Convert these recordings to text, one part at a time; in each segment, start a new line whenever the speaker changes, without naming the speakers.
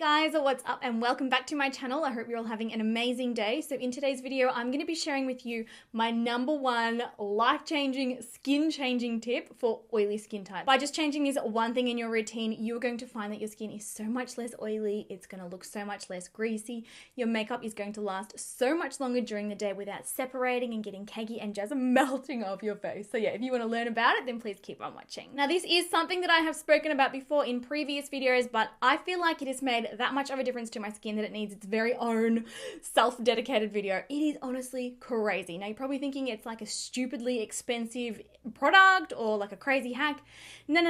guys, what's up and welcome back to my channel. I hope you're all having an amazing day. So in today's video, I'm going to be sharing with you my #1 life-changing, skin-changing tip for oily skin type. By just changing this one thing in your routine, you're going to find that your skin is so much less oily, it's going to look so much less greasy, your makeup is going to last so much longer during the day without separating and getting cakey and just melting off your face. So yeah, if you want to learn about it, then please keep on watching. Now this is something that I have spoken about before in previous videos, but I feel like it has made that much of a difference to my skin that it needs its very own self-dedicated video. It is honestly crazy. Now you're probably thinking it's like a stupidly expensive product or like a crazy hack. No.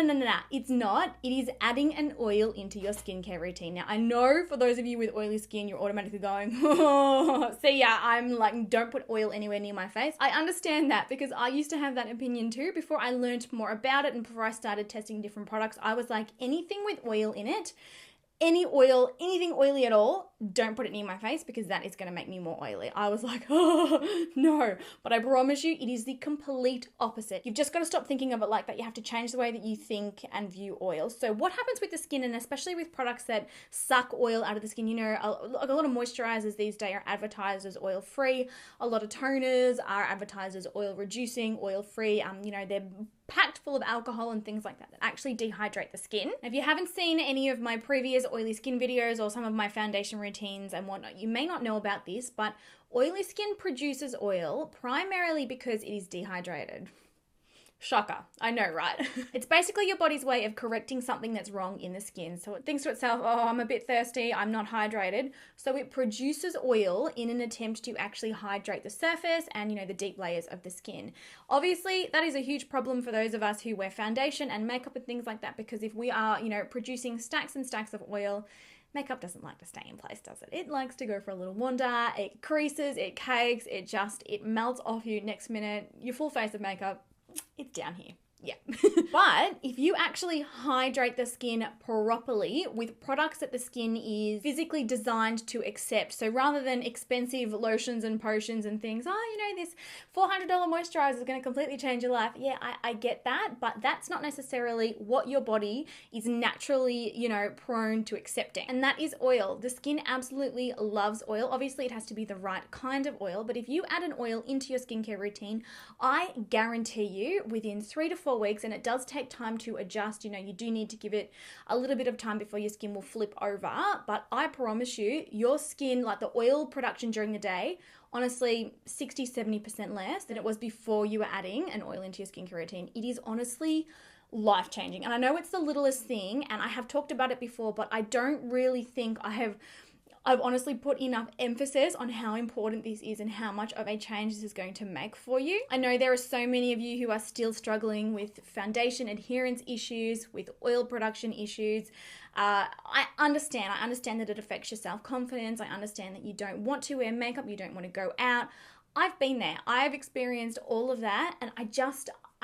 It's not. It is adding an oil into your skincare routine. Now I know for those of you with oily skin, you're automatically going, oh, see ya, I'm like, don't put oil anywhere near my face. I understand that because I used to have that opinion too. Before I learned more about it and before I started testing different products, I was like, anything with oil in it, any oil, anything oily at all, don't put it near my face because that is going to make me more oily. I was like, oh, no. But I promise you, it is the complete opposite. You've just got to stop thinking of it like that. You have to change the way that you think and view oil. So what happens with the skin, and especially with products that suck oil out of the skin, you know, a lot of moisturizers these days are advertised as oil-free. A lot of toners are advertised as oil-reducing, oil-free. You know, they're packed full of alcohol and things like that that actually dehydrate the skin. If you haven't seen any of my previous oily skin videos or some of my foundation routines and whatnot, you may not know about this, but oily skin produces oil primarily because it is dehydrated. Shocker. I know, right? It's basically your body's way of correcting something that's wrong in the skin. So it thinks to itself, oh, I'm a bit thirsty, I'm not hydrated. So it produces oil in an attempt to actually hydrate the surface and, you know, the deep layers of the skin. Obviously, that is a huge problem for those of us who wear foundation and makeup and things like that, because if we are, you know, producing stacks and stacks of oil, makeup doesn't like to stay in place, does it? It likes to go for a little wander, it creases, it cakes, it melts off you next minute, your full face of makeup, it's down here. Yeah. But if you actually hydrate the skin properly with products that the skin is physically designed to accept, so rather than expensive lotions and potions and things, oh, you know, this $400 moisturizer is going to completely change your life. Yeah, I get that, but that's not necessarily what your body is naturally, you know, prone to accepting. And that is oil. The skin absolutely loves oil. Obviously, it has to be the right kind of oil, but if you add an oil into your skincare routine, I guarantee you within 3 to 4 weeks, and it does take time to adjust, you know, you do need to give it a little bit of time before your skin will flip over, but I promise you, your skin, like the oil production during the day, honestly 60-70% less than it was before you were adding an oil into your skincare routine. It is honestly life-changing. And I know it's the littlest thing, and I have talked about it before, but I don't really think I've honestly put enough emphasis on how important this is and how much of a change this is going to make for you. I know there are so many of you who are still struggling with foundation adherence issues, with oil production issues. I understand that it affects your self-confidence. I understand that you don't want to wear makeup, you don't want to go out. I've been there. I've experienced all of that, and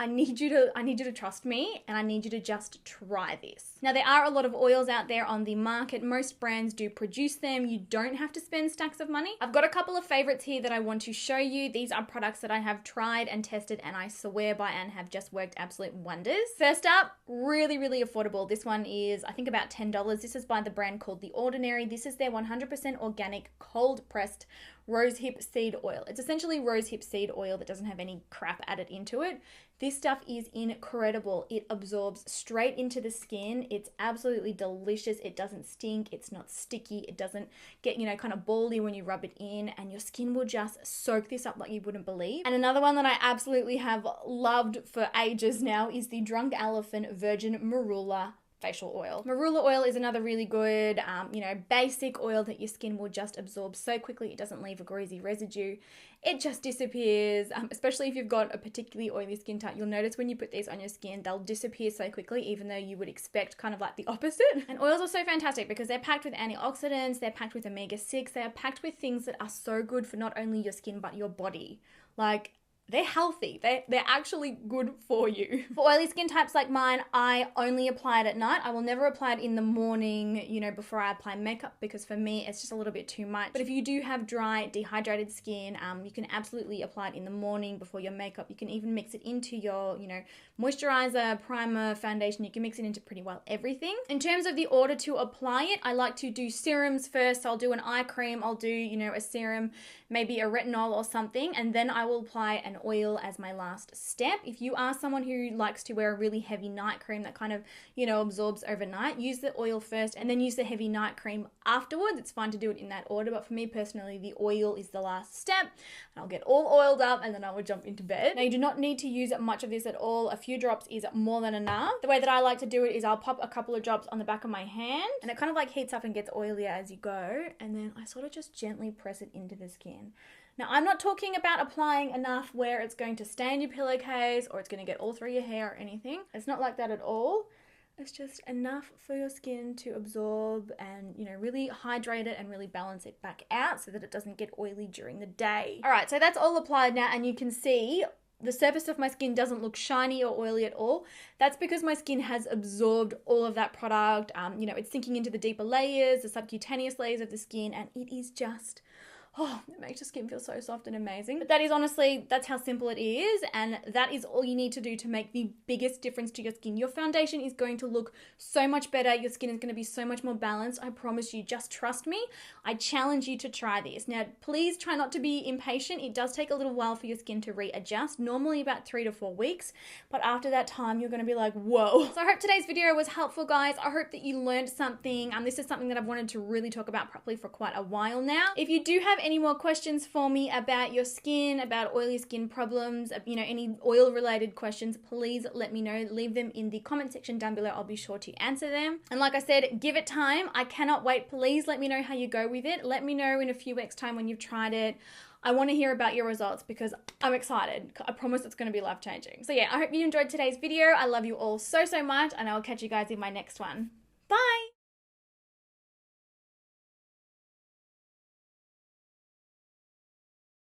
I need you to trust me, and I need you to just try this. Now, there are a lot of oils out there on the market. Most brands do produce them. You don't have to spend stacks of money. I've got a couple of favorites here that I want to show you. These are products that I have tried and tested and I swear by and have just worked absolute wonders. First up, really, really affordable. This one is, I think, about $10. This is by the brand called The Ordinary. This is their 100% organic, cold-pressed rosehip seed oil. It's essentially rosehip seed oil that doesn't have any crap added into it. This stuff is incredible. It absorbs straight into the skin. It's absolutely delicious. It doesn't stink. It's not sticky. It doesn't get, you know, kind of baldy when you rub it in, and your skin will just soak this up like you wouldn't believe. And another one that I absolutely have loved for ages now is the Drunk Elephant Virgin Marula facial oil. Marula oil is another really good, you know, basic oil that your skin will just absorb so quickly. It doesn't leave a greasy residue. It just disappears, especially if you've got a particularly oily skin type. You'll notice when you put these on your skin, they'll disappear so quickly, even though you would expect kind of like the opposite. And oils are so fantastic because they're packed with antioxidants, they're packed with omega-6, they're packed with things that are so good for not only your skin, but your body. Like, they're healthy. They're actually good for you. For oily skin types like mine, I only apply it at night. I will never apply it in the morning, you know, before I apply makeup, because for me, it's just a little bit too much. But if you do have dry, dehydrated skin, you can absolutely apply it in the morning before your makeup. You can even mix it into your, you know, moisturizer, primer, foundation. You can mix it into pretty well everything. In terms of the order to apply it, I like to do serums first. I'll do an eye cream, I'll do, you know, a serum, maybe a retinol or something, and then I will apply an oil as my last step. If you are someone who likes to wear a really heavy night cream that kind of, you know, absorbs overnight, use the oil first and then use the heavy night cream afterwards. It's fine to do it in that order, but for me personally, the oil is the last step. I'll get all oiled up and then I will jump into bed. Now, you do not need to use much of this at all. A few drops is more than enough. The way that I like to do it is I'll pop a couple of drops on the back of my hand, and it kind of like heats up and gets oilier as you go, and then I sort of just gently press it into the skin. Now, I'm not talking about applying enough where it's going to stain your pillowcase or it's going to get all through your hair or anything. It's not like that at all. It's just enough for your skin to absorb and, you know, really hydrate it and really balance it back out so that it doesn't get oily during the day. All right, so that's all applied now, and you can see the surface of my skin doesn't look shiny or oily at all. That's because my skin has absorbed all of that product. You know, it's sinking into the deeper layers, the subcutaneous layers of the skin, and it is just, oh, it makes your skin feel so soft and amazing. But that is honestly, that's how simple it is, and that is all you need to do to make the biggest difference to your skin. Your foundation is going to look so much better. Your skin is going to be so much more balanced. I promise you, just trust me. I challenge you to try this. Now, please try not to be impatient. It does take a little while for your skin to readjust, normally about 3 to 4 weeks, but after that time, you're going to be like, whoa. So I hope today's video was helpful, guys. I hope that you learned something. This is something that I've wanted to really talk about properly for quite a while now. If you do have any more questions for me about your skin, about oily skin problems, you know, any oil related questions, please let me know. Leave them in the comment section down below. I'll be sure to answer them. And like I said, give it time. I cannot wait. Please let me know how you go with it. Let me know in a few weeks' time when you've tried it. I want to hear about your results because I'm excited. I promise it's going to be life-changing. So yeah, I hope you enjoyed today's video. I love you all so, so much, and I will catch you guys in my next one. Bye!